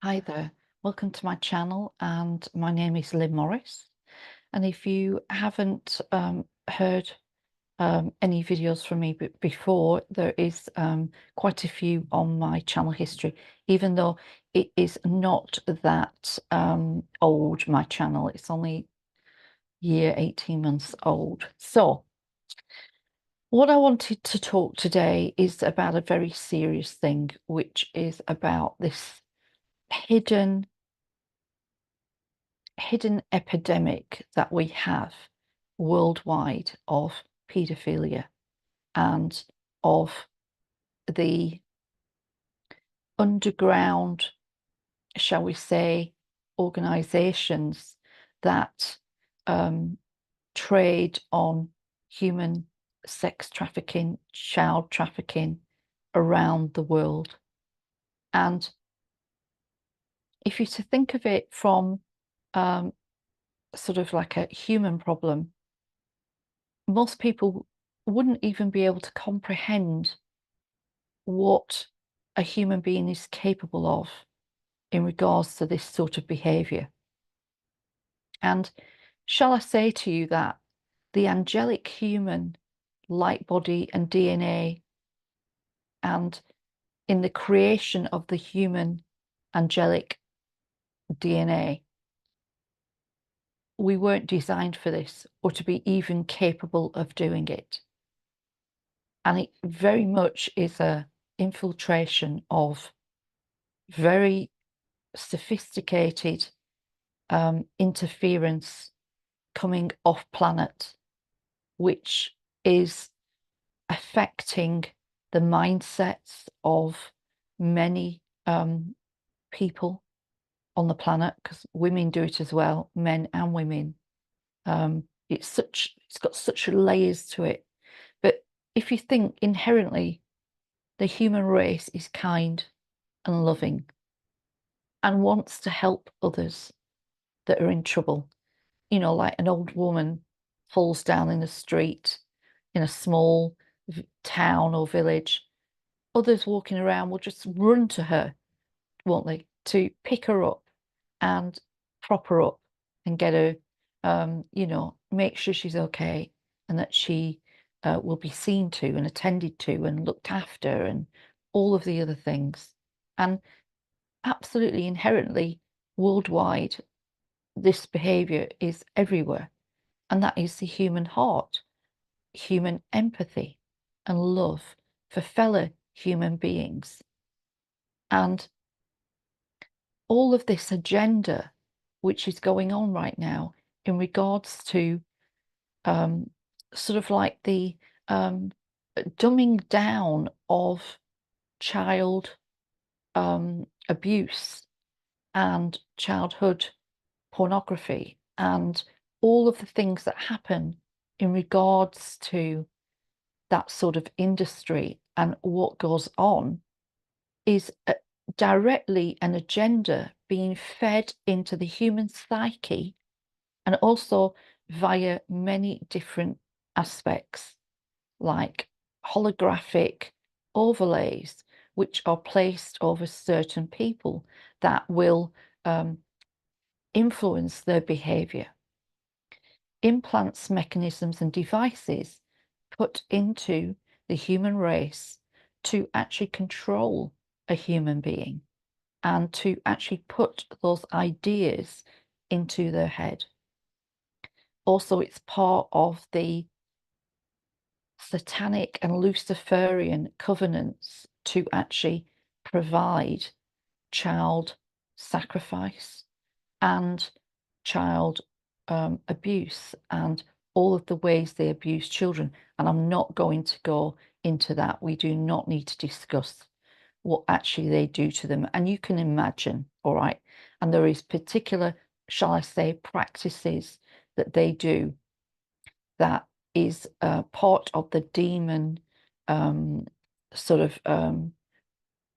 Hi there, welcome to my channel, and my name is Lynn Morris. And if you haven't heard any videos from me before, there is quite a few on my channel history, even though it is not that old, my channel. It's only 18 months old. So what I wanted to talk today is about a very serious thing, which is about this hidden epidemic that we have worldwide of paedophilia and of the underground, shall we say, organizations that trade on human sex trafficking, child trafficking around the world. And if you to think of it from sort of like a human problem, most people wouldn't even be able to comprehend what a human being is capable of in regards to this sort of behavior. And shall I say to you that the angelic human light body and DNA, and in the creation of the human angelic DNA, we weren't designed for this or to be even capable of doing it. And it very much is a infiltration of very sophisticated interference coming off planet, which is affecting the mindsets of many people on the planet, because women do it as well, men and women. It's got such layers to it. But if you think inherently, the human race is kind and loving and wants to help others that are in trouble. You know, like an old woman falls down in the street in a small town or village. Others walking around will just run to her, won't they, to pick her up and prop her up and get her, make sure she's okay, and that she will be seen to and attended to and looked after and all of the other things. And absolutely inherently worldwide, this behavior is everywhere. And that is the human heart, human empathy and love for fellow human beings. And all of this agenda, which is going on right now in regards to sort of like the dumbing down of child abuse and childhood pornography and all of the things that happen in regards to that sort of industry and what goes on is directly an agenda being fed into the human psyche, and also via many different aspects like holographic overlays, which are placed over certain people that will influence their behavior. Implants, mechanisms, and devices put into the human race to actually control a human being and to actually put those ideas into their head. Also, it's part of the Satanic and Luciferian covenants to actually provide child sacrifice and child abuse and all of the ways they abuse children. And I'm not going to go into that. We do not need to discuss what actually they do to them. And you can imagine, all right? And there is particular, shall I say, practices that they do that is part of the demon sort of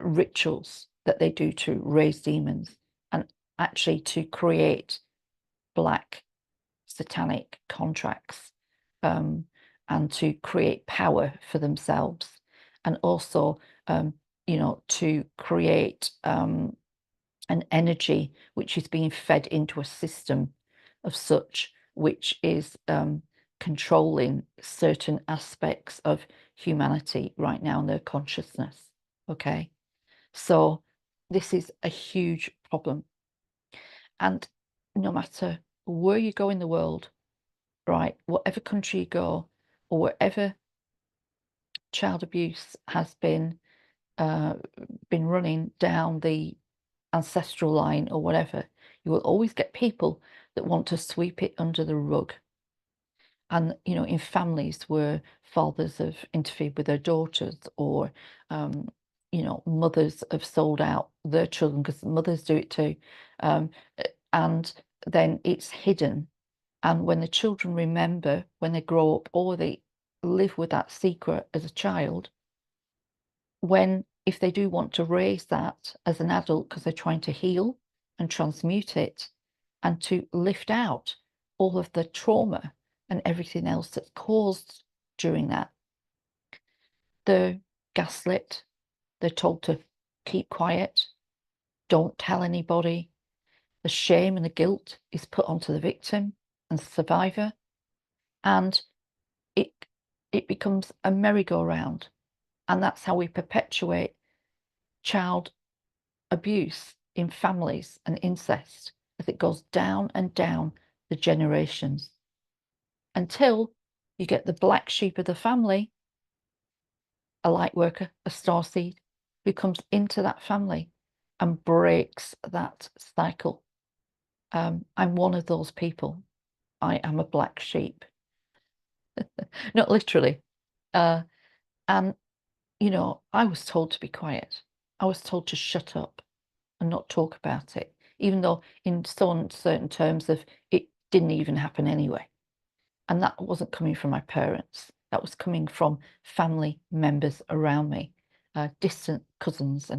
rituals that they do to raise demons and actually to create black satanic contracts, and to create power for themselves, and also to create an energy which is being fed into a system of such which is controlling certain aspects of humanity right now in their consciousness. Okay, so this is a huge problem, and no matter where you go in the world, right, whatever country you go, or wherever child abuse has been running down the ancestral line or whatever, you will always get people that want to sweep it under the rug. And, you know, in families where fathers have interfered with their daughters, or, you know, mothers have sold out their children, because mothers do it too. Um, and then it's hidden. And when the children remember, when they grow up, or they live with that secret as a child, if they do want to raise that as an adult, because they're trying to heal and transmute it and to lift out all of the trauma and everything else that's caused during that, they're gaslit, they're told to keep quiet, don't tell anybody. The shame and the guilt is put onto the victim and survivor, and it becomes a merry-go-round, and that's how we perpetuate child abuse in families and incest, as it goes down and down the generations, until you get the black sheep of the family, a light worker, a starseed, who comes into that family and breaks that cycle. I'm one of those people. I am a black sheep. Not literally. And, you know, I was told to be quiet. I was told to shut up and not talk about it, even though in certain terms of it didn't even happen anyway. And that wasn't coming from my parents. That was coming from family members around me, distant cousins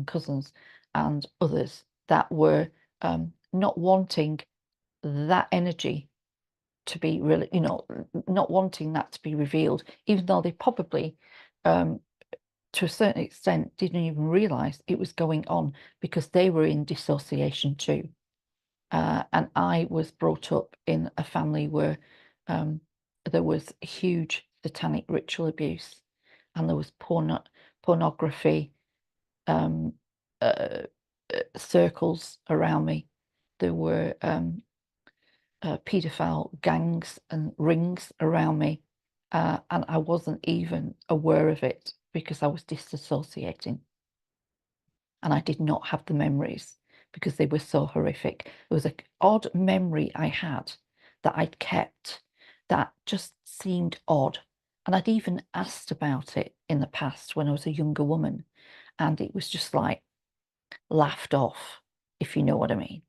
and others that were not wanting that energy to be really, you know, not wanting that to be revealed, even though they probably, to a certain extent, didn't even realize it was going on, because they were in dissociation too. And I was brought up in a family where there was huge satanic ritual abuse, and there was pornography uh, circles around me. There were paedophile gangs and rings around me, and I wasn't even aware of it because I was disassociating, and I did not have the memories because they were so horrific. There was an odd memory I had that I'd kept that just seemed odd, and I'd even asked about it in the past when I was a younger woman, and it was just like laughed off, if you know what I mean.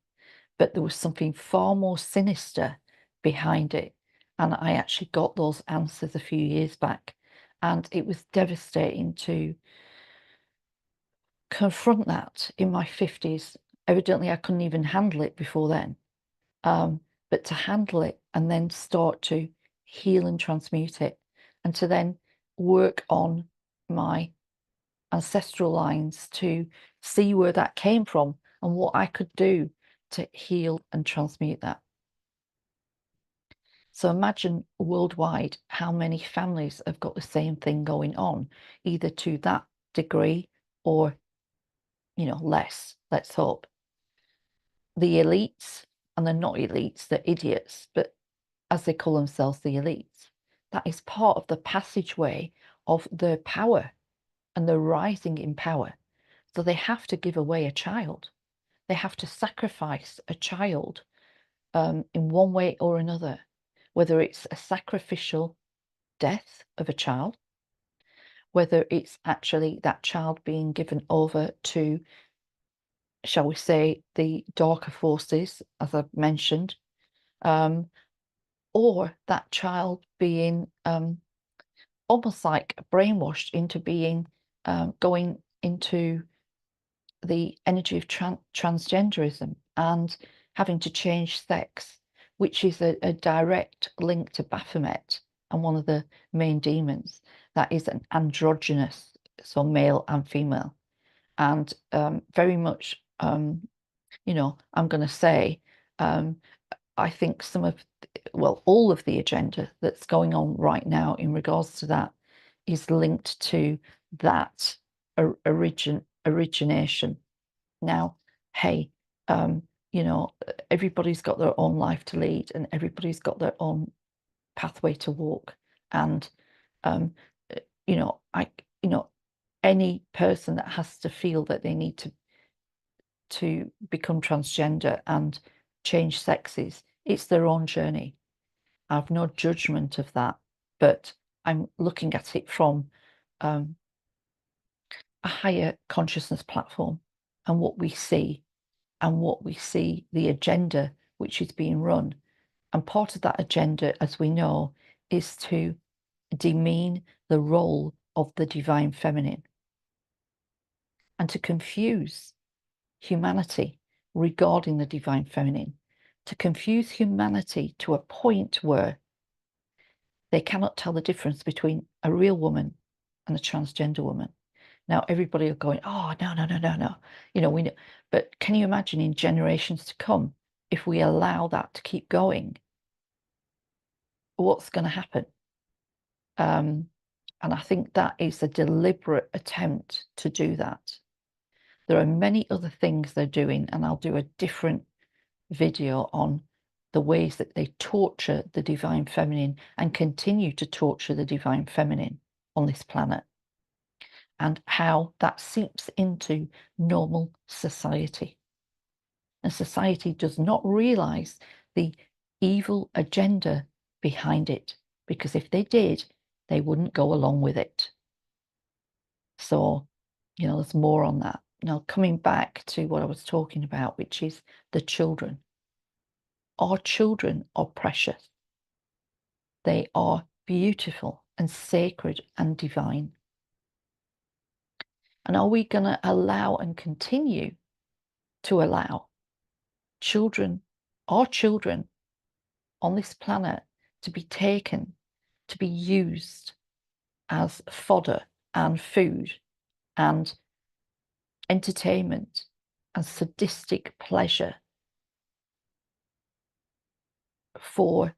But there was something far more sinister behind it. And I actually got those answers a few years back. And it was devastating to confront that in my 50s. Evidently, I couldn't even handle it before then. But to handle it and then start to heal and transmute it, and to then work on my ancestral lines to see where that came from and what I could do to heal and transmute that. So imagine worldwide how many families have got the same thing going on, either to that degree or, you know, less, let's hope. The elites, and they're not elites, they're idiots, but as they call themselves, the elites, that is part of the passageway of their power and their rising in power. So they have to give away a child. They have to sacrifice a child in one way or another, whether it's a sacrificial death of a child, whether it's actually that child being given over to, shall we say, the darker forces, as I've mentioned, or that child being almost like brainwashed into being going into the energy of transgenderism and having to change sex, which is a direct link to Baphomet and one of the main demons that is an androgynous, so male and female, and very much I'm going to say, I think all of the agenda that's going on right now in regards to that is linked to that origination. Now, hey, everybody's got their own life to lead, and everybody's got their own pathway to walk. And I any person that has to feel that they need to become transgender and change sexes, it's their own journey. I have no judgment of that, but I'm looking at it from a higher consciousness platform, and what we see the agenda which is being run. And part of that agenda, as we know, is to demean the role of the divine feminine and to confuse humanity regarding the divine feminine, to confuse humanity to a point where they cannot tell the difference between a real woman and a transgender woman. Now, everybody are going, oh, no, no, no, no, no. We know. But can you imagine in generations to come, if we allow that to keep going, what's going to happen? And I think that is a deliberate attempt to do that. There are many other things they're doing, and I'll do a different video on the ways that they torture the divine feminine and continue to torture the divine feminine on this planet, and how that seeps into normal society. And society does not realize the evil agenda behind it, because if they did, they wouldn't go along with it. So, there's more on that. Now, coming back to what I was talking about, which is the children. Our children are precious. They are beautiful and sacred and divine. And are we going to allow and continue to allow our children on this planet, to be taken, to be used as fodder and food and entertainment and sadistic pleasure for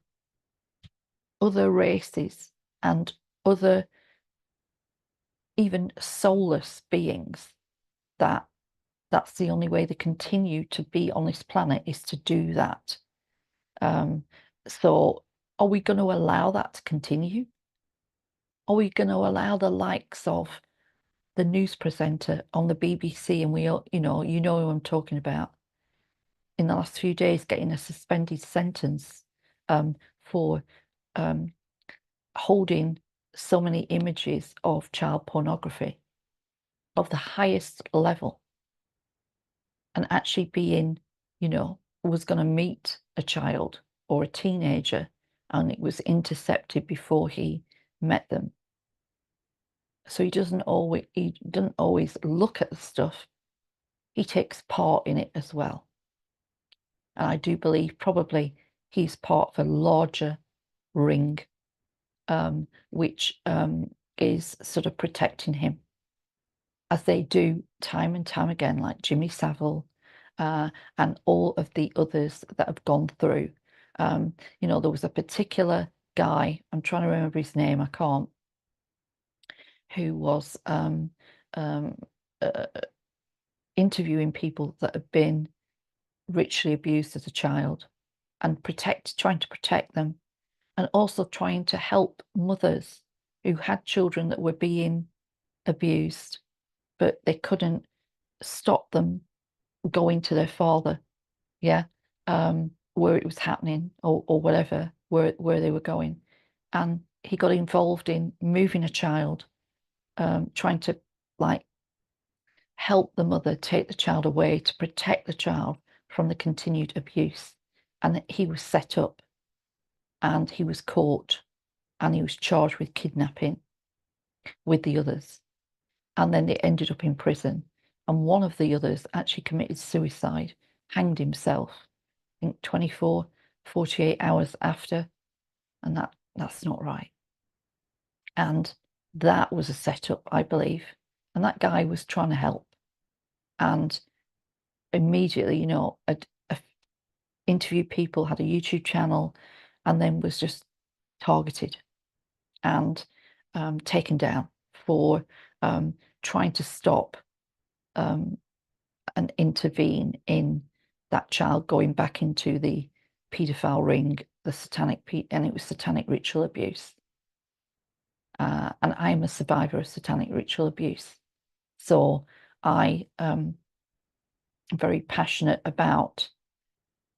other races and other even soulless beings? That's the only way they continue to be on this planet, is to do that. So are we going to allow that to continue? Are we going to allow the likes of the news presenter on the BBC, and we all, you know who I'm talking about, in the last few days getting a suspended sentence for holding so many images of child pornography of the highest level, and actually being, was going to meet a child or a teenager, and it was intercepted before he met them. So he doesn't always look at the stuff. He takes part in it as well. And I do believe probably he's part of a larger ring, which is sort of protecting him, as they do time and time again, like Jimmy Savile and all of the others that have gone through. There was a particular guy, I'm trying to remember his name, I can't, who was interviewing people that have been ritually abused as a child, and trying to protect them, and also trying to help mothers who had children that were being abused, but they couldn't stop them going to their father, where it was happening, or whatever, where they were going. And he got involved in moving a child, trying to help the mother take the child away to protect the child from the continued abuse. And he was set up, and he was caught, and he was charged with kidnapping with the others. And then they ended up in prison. And one of the others actually committed suicide, hanged himself, I think 24, 48 hours after. And that's not right. And that was a setup, I believe. And that guy was trying to help. And immediately, you know, interviewed people, had a YouTube channel, and then was just targeted and taken down for trying to stop and intervene in that child going back into the paedophile ring, the satanic, and it was satanic ritual abuse. And I'm a survivor of satanic ritual abuse. So I am very passionate about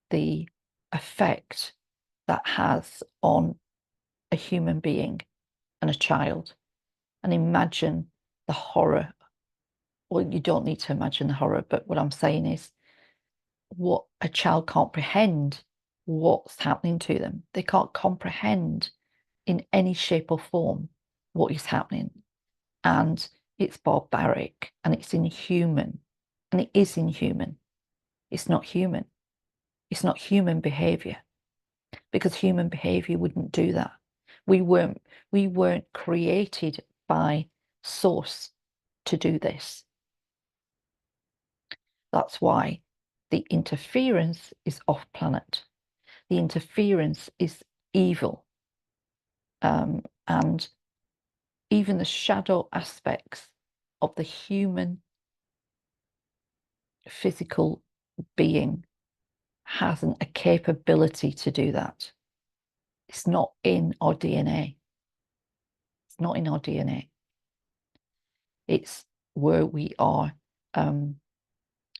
the effect that has on a human being and a child. And imagine the horror. Well, you don't need to imagine the horror, but what I'm saying is what a child can't comprehend what's happening to them. They can't comprehend in any shape or form what is happening. And it's barbaric and it's inhuman. And it is inhuman. It's not human. It's not human behavior, because human behavior wouldn't do that. We weren't created by source to do this. That's why the interference is off planet. The interference is evil. And even the shadow aspects of the human physical being hasn't a capability to do that. It's not in our DNA. It's not in our DNA. It's where we are,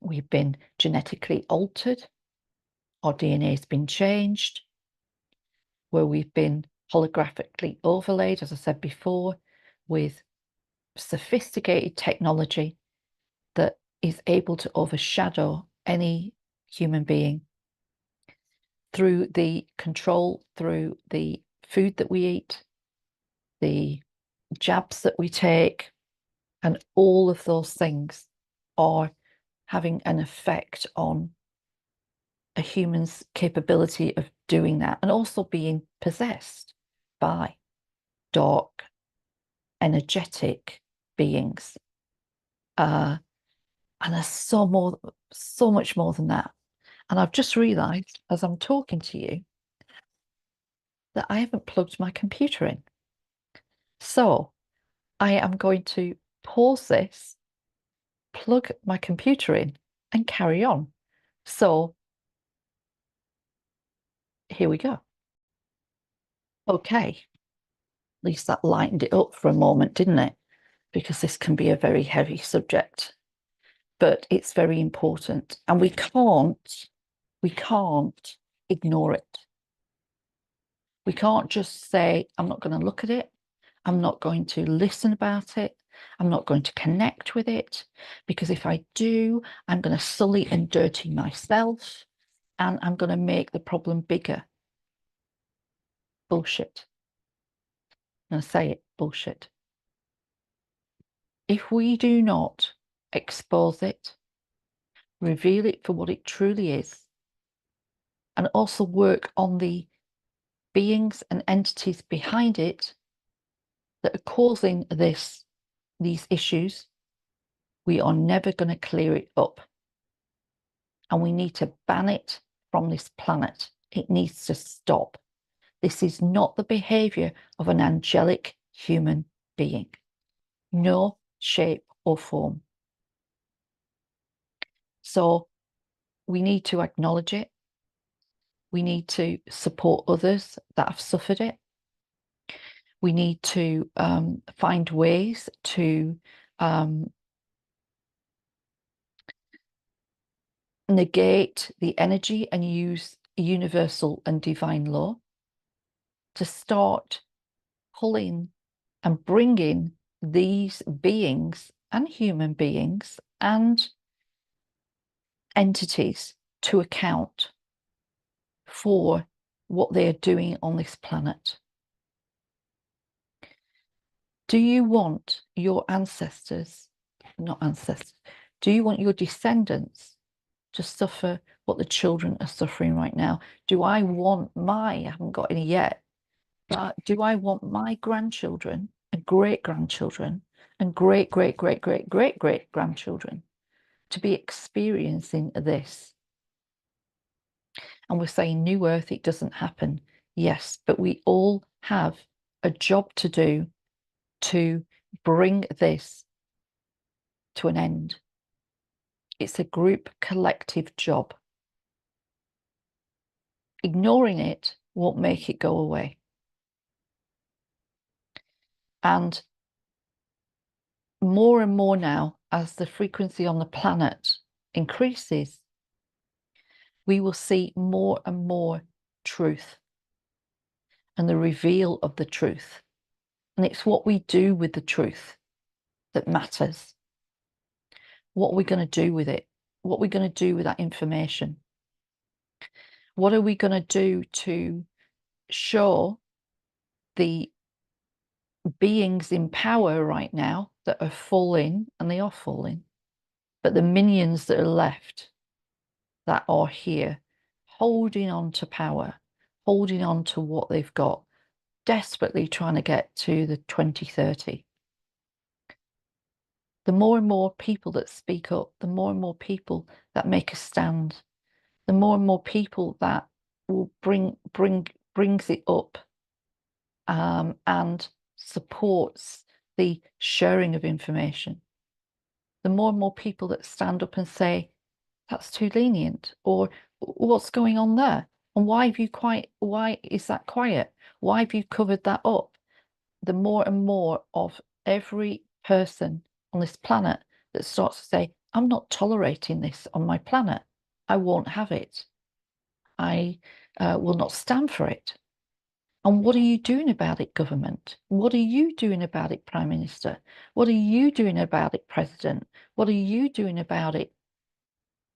we've been genetically altered. Our DNA has been changed, where we've been holographically overlaid, as I said before, with sophisticated technology that is able to overshadow any human being through the control, through the food that we eat, the jabs that we take, and all of those things are having an effect on a human's capability of doing that, and also being possessed by dark, energetic beings. And there's so much more than that. And I've just realized as I'm talking to you that I haven't plugged my computer in. So I am going to pause this, plug my computer in, and carry on. So here we go. Okay. At least that lightened it up for a moment, didn't it? Because this can be a very heavy subject, but it's very important. And we can't ignore it. We can't just say, I'm not going to look at it. I'm not going to listen about it. I'm not going to connect with it, because if I do, I'm going to sully and dirty myself, and I'm going to make the problem bigger. Bullshit. I'm going to say it, bullshit. If we do not expose it, reveal it for what it truly is, and also work on the beings and entities behind it that are causing these issues, we are never going to clear it up. And we need to ban it from this planet. It needs to stop. This is not the behavior of an angelic human being. No shape or form. So we need to acknowledge it. We need to support others that have suffered it. We need to find ways to negate the energy and use universal and divine law to start pulling and bringing these beings and human beings and entities to account for what they are doing on this planet. Do you want your ancestors, not ancestors, do you want your descendants to suffer what the children are suffering right now? Do I want I haven't got any yet, but do I want my grandchildren and great grandchildren and great grandchildren to be experiencing this. And we're saying New Earth, it doesn't happen. Yes, but we all have a job to do to bring this to an end. It's a group collective job. Ignoring it won't make it go away. And more and more now, as the frequency on the planet increases, we will see more and more truth and the reveal of the truth. And it's what we do with the truth that matters. What are we going to do with it? What are we going to do with that information? What are we going to do to show the beings in power right now that are falling, and they are falling, but the minions that are left, that are here, holding on to power, holding on to what they've got, desperately trying to get to the 2030. The more and more people that speak up, the more and more people that make a stand, the more and more people that will brings it up and supports the sharing of information. The more and more people that stand up and say, that's too lenient, or what's going on there? And why is that quiet? Why have you covered that up? The more and more of every person on this planet that starts to say, I'm not tolerating this on my planet. I won't have it. I will not stand for it. And what are you doing about it, government? What are you doing about it, Prime Minister? What are you doing about it, President? What are you doing about it,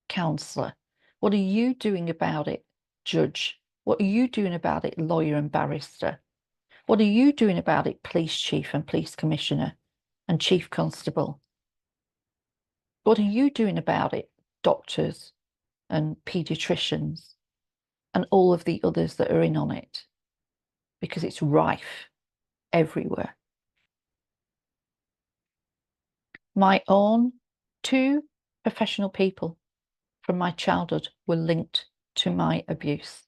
Councillor? What are you doing about it, Judge? What are you doing about it, lawyer and barrister? What are you doing about it, Police Chief and Police Commissioner and Chief Constable? What are you doing about it, doctors and paediatricians and all of the others that are in on it? Because it's rife everywhere. My own two professional people from my childhood were linked to my abuse,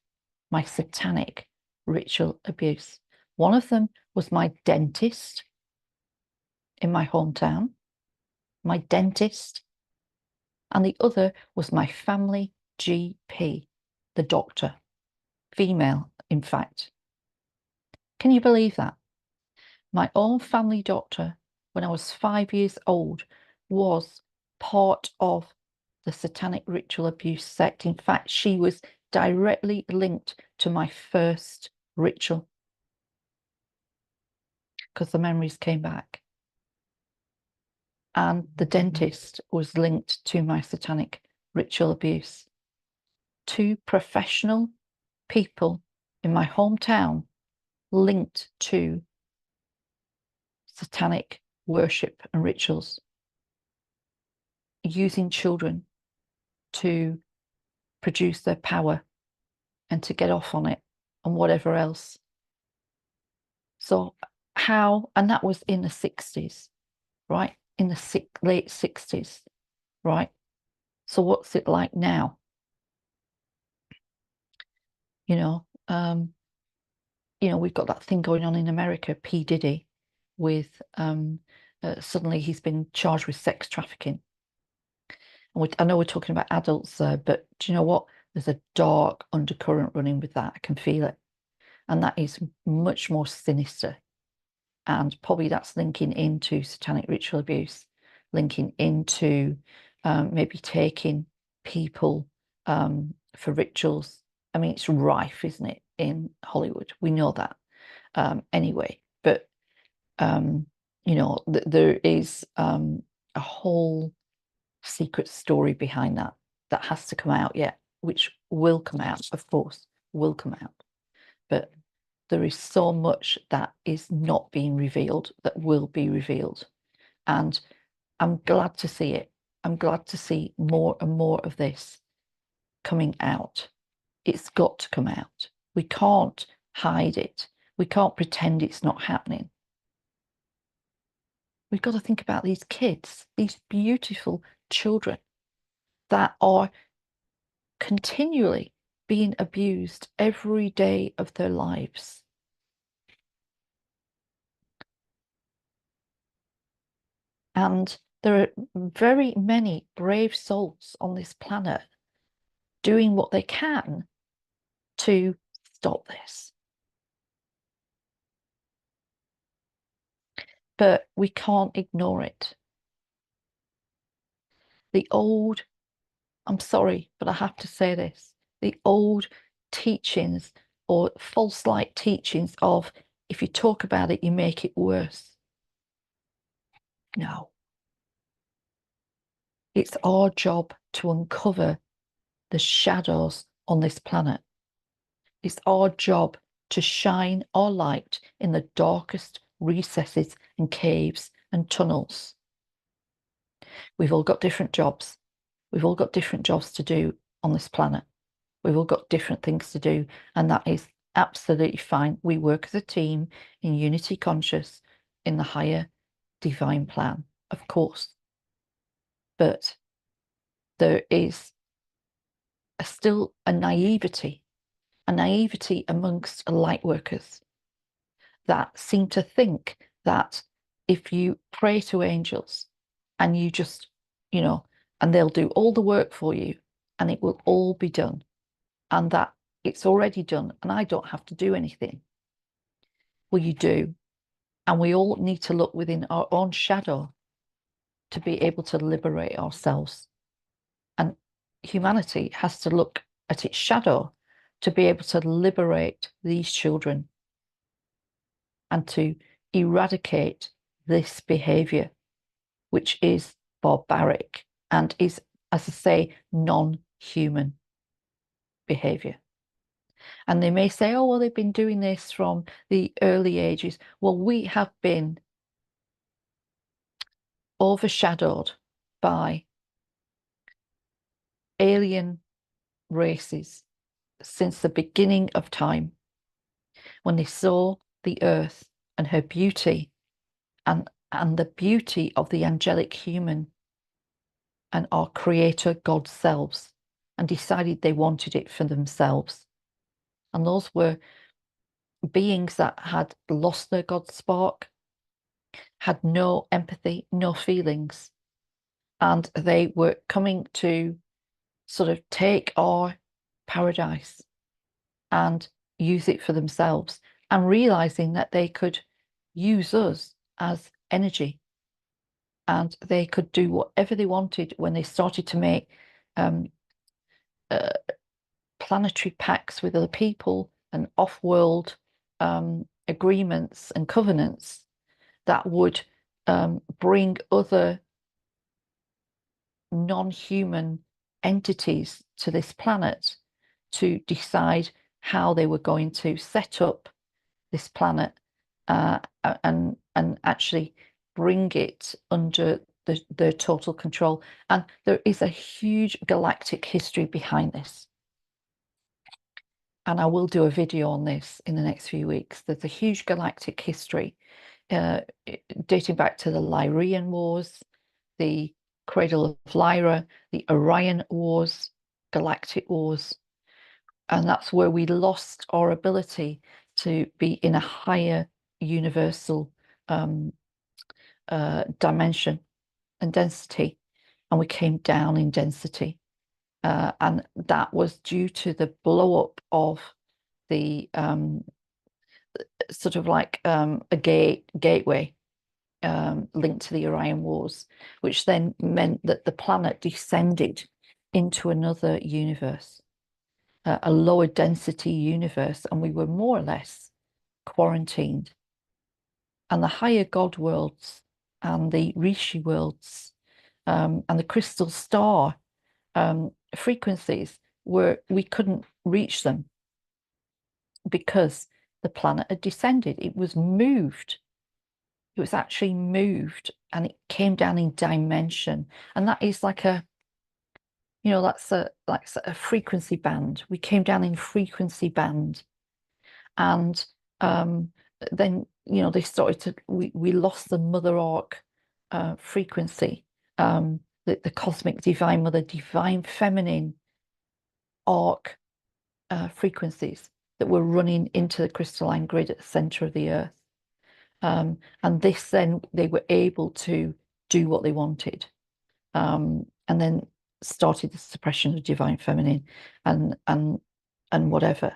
my satanic ritual abuse. One of them was my dentist in my hometown, my dentist, and the other was my family GP, the doctor, female, in fact. Can you believe that? My own family doctor, when I was 5 years old, was part of the satanic ritual abuse sect. In fact, she was directly linked to my first ritual because the memories came back. And the dentist was linked to my satanic ritual abuse. Two professional people in my hometown linked to satanic worship and rituals, using children to produce their power and to get off on it and whatever else. So how, and that was in the 60s, right? In the late 60s, right? So what's it like now? You know, we've got that thing going on in America, P. Diddy, with suddenly he's been charged with sex trafficking. And I know we're talking about adults there, but do you know what? There's a dark undercurrent running with that. I can feel it. And that is much more sinister. And probably that's linking into satanic ritual abuse, linking into maybe taking people for rituals. I mean, it's rife, isn't it, in Hollywood? We know that anyway. But, there is a whole secret story behind that has to come out yet, which will come out, of course, will come out. But there is so much that is not being revealed that will be revealed. And I'm glad to see it. I'm glad to see more and more of this coming out. It's got to come out. We can't hide it. We can't pretend it's not happening. We've got to think about these kids, these beautiful children that are continually being abused every day of their lives. And there are very many brave souls on this planet doing what they can to stop this. But we can't ignore it. I'm sorry, but I have to say this, the old teachings or false light teachings of if you talk about it, you make it worse. No. It's our job to uncover the shadows on this planet. It's our job to shine our light in the darkest recesses and caves and tunnels. We've all got different jobs. We've all got different jobs to do on this planet. We've all got different things to do, and that is absolutely fine. We work as a team in unity conscious in the higher divine plan, of course. But there is still a naivety amongst light workers that seem to think that if you pray to angels and you just, and they'll do all the work for you and it will all be done, and that it's already done and I don't have to do anything. Well, you do. And we all need to look within our own shadow to be able to liberate ourselves. And humanity has to look at its shadow to be able to liberate these children and to eradicate this behavior, which is barbaric and is, as I say, non-human behavior. And they may say, oh, well, they've been doing this from the early ages. Well, we have been overshadowed by alien races since the beginning of time, when they saw the earth and her beauty and the beauty of the angelic human and our creator God's selves, and decided they wanted it for themselves. And those were beings that had lost their God spark, had no empathy, no feelings, and they were coming to sort of take our paradise and use it for themselves, and realizing that they could use us as energy and they could do whatever they wanted when they started to make um, uh, planetary pacts with other people and off-world agreements and covenants that would bring other non-human entities to this planet to decide how they were going to set up this planet and actually bring it under their total control. And there is a huge galactic history behind this. And I will do a video on this in the next few weeks. There's a huge galactic history dating back to the Lyrian Wars, the Cradle of Lyra, the Orion Wars, Galactic Wars. And that's where we lost our ability to be in a higher universal dimension and density. And we came down in density. And that was due to the blow up of the sort of like a gateway linked to the Orion Wars, which then meant that the planet descended into another universe, a lower density universe, and we were more or less quarantined. And the higher God worlds and the Rishi worlds and the crystal star frequencies we couldn't reach them because the planet had descended. It was moved. It was actually moved and it came down in dimension. And that is like that's a frequency band. We came down in frequency band. And then, they started we lost the Mother Arc frequency. the cosmic divine mother, divine feminine arc frequencies that were running into the crystalline grid at the center of the earth. And this, then they were able to do what they wanted, and then started the suppression of divine feminine and whatever,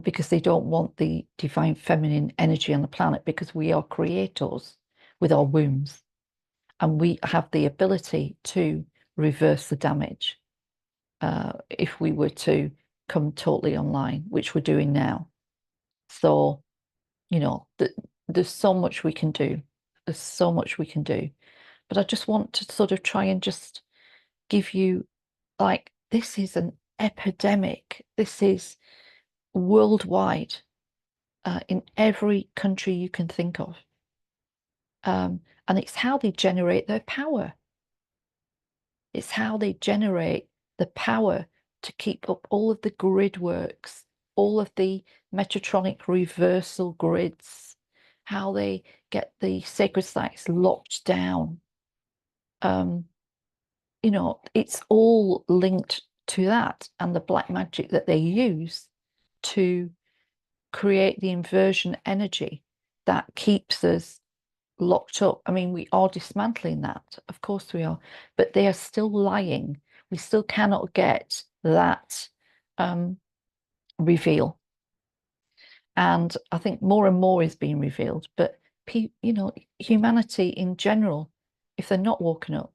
because they don't want the divine feminine energy on the planet, because we are creators with our wombs, and we have the ability to reverse the damage if we were to come totally online, which we're doing now. So, you know, there's so much we can do. There's so much we can do. But I just want to sort of try and just give you, like, this is an epidemic. This is worldwide, in every country you can think of. And it's how they generate their power. It's how they generate the power to keep up all of the grid works, all of the Metatronic reversal grids, how they get the sacred sites locked down. You know, it's all linked to that and the black magic that they use to create the inversion energy that keeps us locked up. I mean, we are dismantling that, of course we are, but they are still lying. We still cannot get that reveal. And I think more and more is being revealed, but you know, humanity in general, if they're not woken up,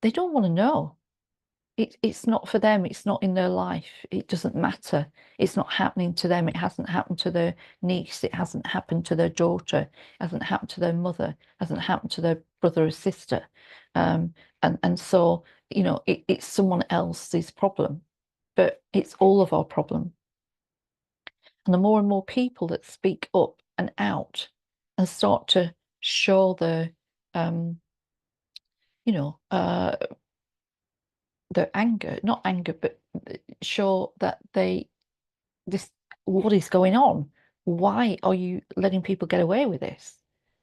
they don't want to know. It's not for them. It's not in their life. It doesn't matter. It's not happening to them. It hasn't happened to their niece. It hasn't happened to their daughter. It hasn't happened to their mother. It hasn't happened to their brother or sister. And so, you know, it's someone else's problem, but it's all of our problem. And the more and more people that speak up and out and start to show their, you know, their anger, not anger, but show that this, what is going on? Why are you letting people get away with this?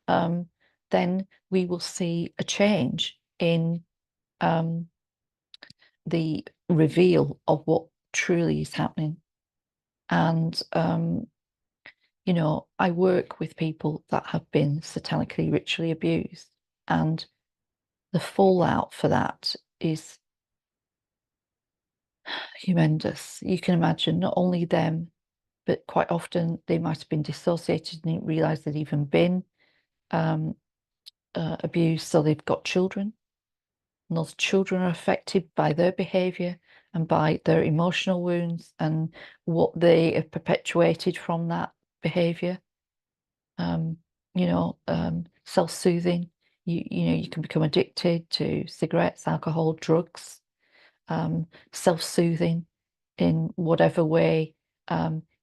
Then we will see a change in the reveal of what truly is happening. And you know, I work with people that have been satanically ritually abused, and the fallout for that is horrendous. You can imagine not only them, but quite often they might have been dissociated and didn't realize they'd even been abused. So they've got children, and those children are affected by their behavior and by their emotional wounds and what they have perpetuated from that behavior. You know, self-soothing. You know, you can become addicted to cigarettes, alcohol, drugs, self-soothing in whatever way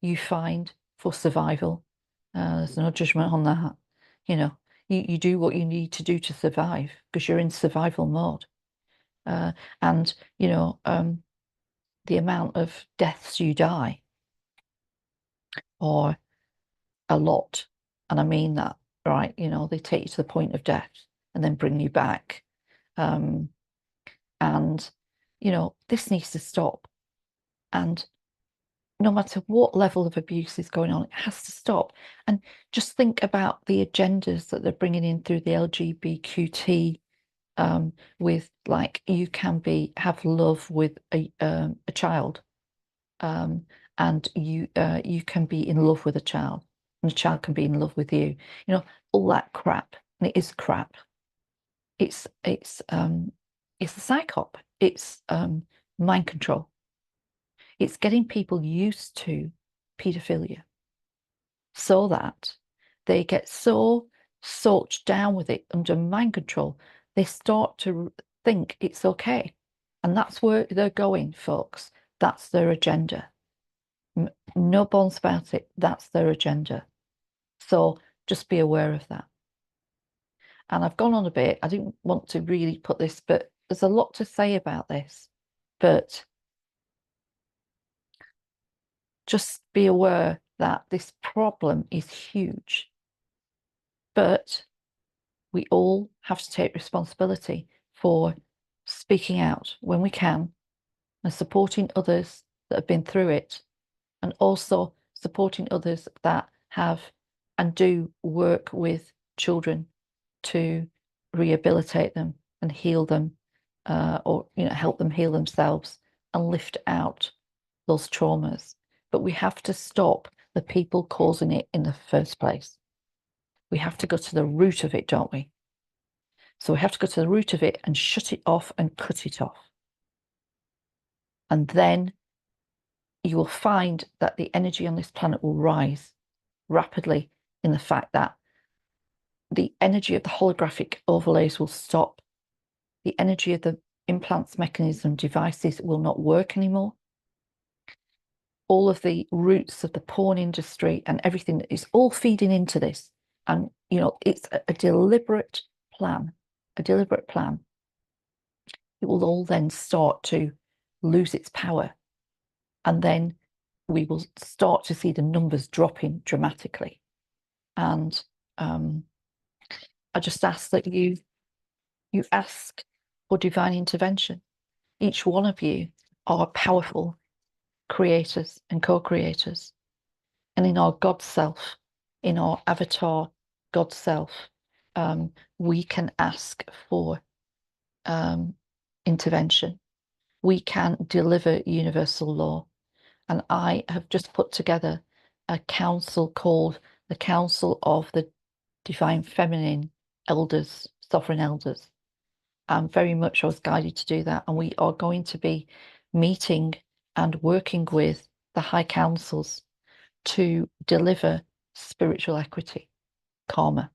you find for survival. There's no judgment on that. You know, you do what you need to do to survive because you're in survival mode. And, you know, the amount of deaths you die, or a lot, and I mean that, right? You know, they take you to the point of death and then bring you back. And, you know, this needs to stop. And no matter what level of abuse is going on, it has to stop. And just think about the agendas that they're bringing in through the LGBTQT, with, like, you can have love with a child, and you can be in love with a child, and a child can be in love with you. You know, all that crap, and it is crap. It's a psychop. It's mind control. It's getting people used to paedophilia so that they get so soaked down with it under mind control, they start to think it's okay. And that's where they're going, folks. That's their agenda. No bones about it. That's their agenda. So just be aware of that. And I've gone on a bit. I didn't want to really put this, but there's a lot to say about this. But just be aware that this problem is huge. But we all have to take responsibility for speaking out when we can and supporting others that have been through it, and also supporting others that have and do work with children to rehabilitate them and heal them, or help them heal themselves and lift out those traumas. But we have to stop the people causing it in the first place. We have to go to the root of it, don't we? So we have to go to the root of it and shut it off and cut it off. And then you will find that the energy on this planet will rise rapidly, in the fact that the energy of the holographic overlays will stop. The energy of the implants, mechanism, devices will not work anymore. All of the roots of the porn industry and everything is all feeding into this. And, it's a deliberate plan, a deliberate plan. It will all then start to lose its power. And then we will start to see the numbers dropping dramatically. And I just ask that you ask for divine intervention. Each one of you are powerful creators and co-creators. And in our God self, in our avatar God self, we can ask for intervention. We can deliver universal law. And I have just put together a council called the Council of the Divine Feminine Elders, Sovereign Elders. And very much I was guided to do that. And we are going to be meeting and working with the high councils to deliver spiritual equity, karma,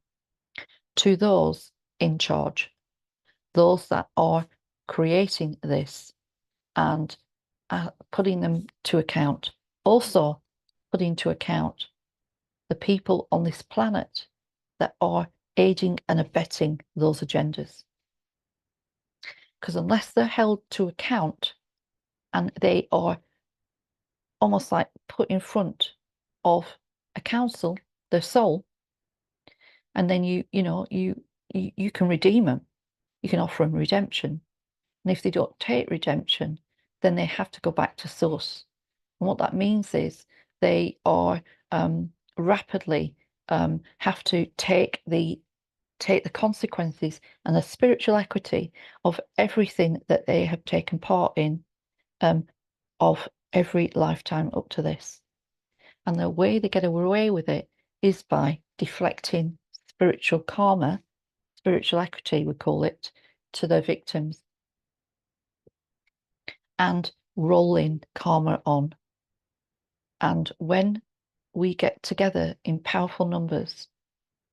to those in charge, those that are creating this, and putting them to account. Also putting to account the people on this planet that are aiding and abetting those agendas. Because unless they're held to account and they are almost like put in front of a council, their soul, and then you can redeem them, you can offer them redemption. And if they don't take redemption, then they have to go back to source. And what that means is they are rapidly have to take the consequences and the spiritual equity of everything that they have taken part in, of every lifetime up to this. And the way they get away with it is by deflecting spiritual karma, spiritual equity, we call it, to their victims, and rolling karma on. And when we get together in powerful numbers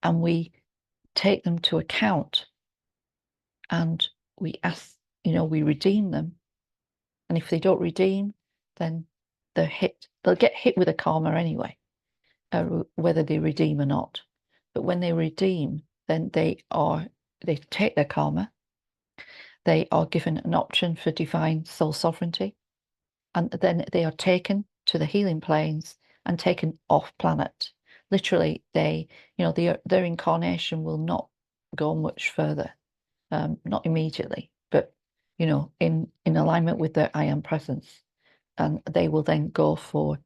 and we take them to account and we ask, we redeem them. And if they don't redeem, then they'll get hit with a karma anyway, whether they redeem or not. But when they redeem, then they take their karma. They are given an option for divine soul sovereignty. And then they are taken to the healing planes and taken off planet. Literally, their incarnation will not go much further, not immediately, but in alignment with their I am presence, and they will then go for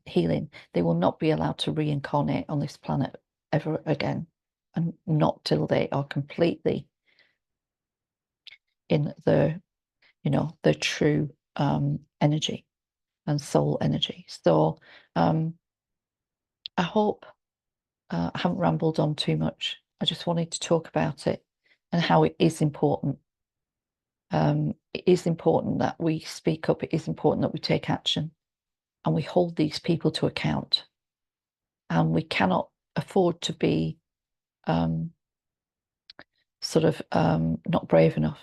healing. They will not be allowed to reincarnate on this planet ever again, and not till they are completely in their true energy and soul energy. So I hope I haven't rambled on too much. I just wanted to talk about it and how it is important. It is important that we speak up. It is important that we take action and we hold these people to account. And we cannot afford to be not brave enough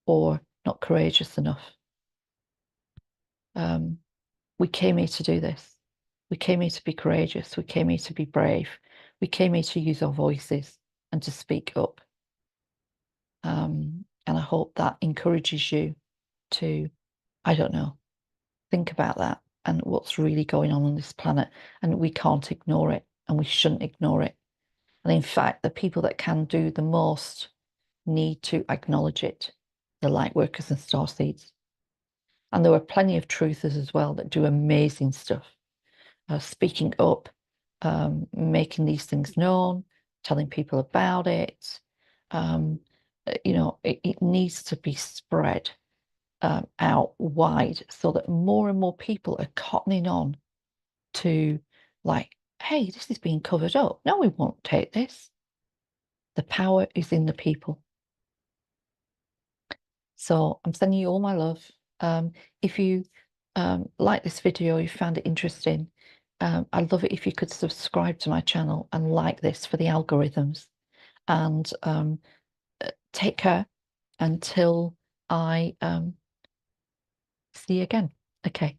or not courageous enough. We came here to do this. We came here to be courageous. We came here to be brave. We came here to use our voices and to speak up. And I hope that encourages you to, I don't know, think about that and what's really going on this planet. And we can't ignore it, and we shouldn't ignore it. And in fact, the people that can do the most need to acknowledge it the light workers and starseeds. And there were plenty of truthers as well that do amazing stuff, speaking up, making these things known, telling people about it. You know, it needs to be spread out wide so that more and more people are cottoning on to, like, hey, this is being covered up. No, we won't take this. The power is in the people. So I'm sending you all my love. If you like this video, you found it interesting, I'd love it if you could subscribe to my channel and like this for the algorithms. And take care until I see you again. Okay.